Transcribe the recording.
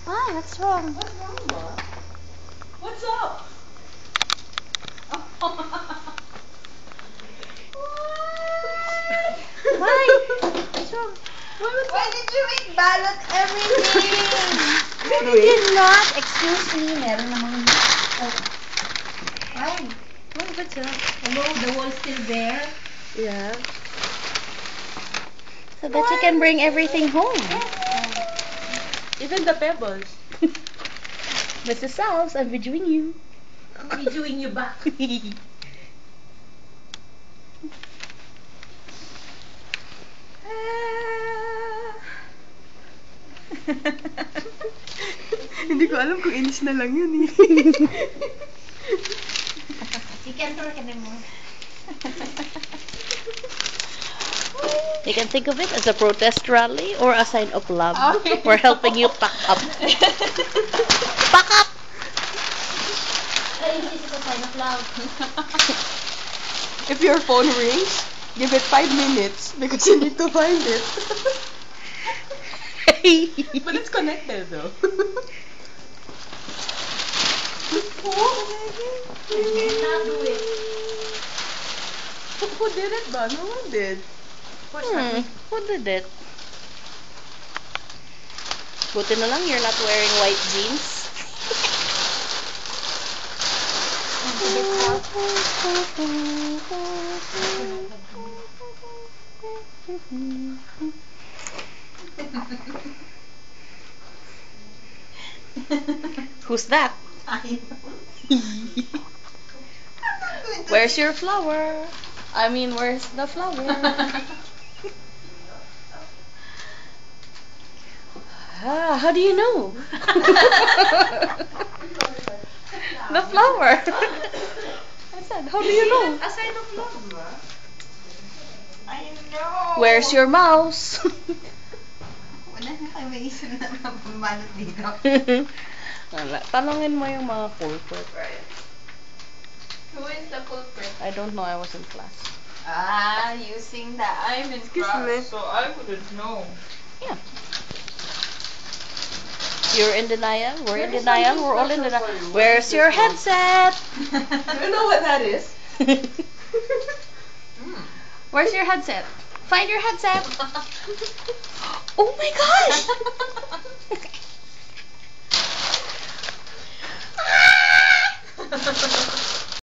Why? What's wrong? What's wrong, Ma? What's up? Why? What's wrong? Why did you make balot everything? I did not. Excuse me. Meron namang... Why? Oh, what's up? Hello, the wall's still there? Yeah. So that you can bring everything home. Even the pebbles. Mrs. South, I'm videoing you. Videoing you back. Hindi ko alam kung inis na lang yun eh. Chicken roll ka na mo. You can think of it as a protest rally or a sign of love. We're helping you pack up. Pack up! This is a sign of love. If your phone rings, give it 5 minutes because you need to find it. But it's connected though. Cannot do it. Who did it ba? No one did. Who did it? Buti na lang you're not wearing white jeans. Who's that? Where's your flower? I mean, where's the flower? How do you know? The flower. I said, how do you know? A sign of love, ba? I know. Where's your mouse? Wala na kayo maisip na mabalot dito. Wala. Tanongin mo yung mga culprit. Right. Who is the culprit? I don't know, I was in class. Using the I'm in Excuse class, me. so I wouldn't know. Yeah. You're in denial, we're in denial, we're all in denial. Where's your headset? You know what that is? Where's your headset? Find your headset. Oh my gosh!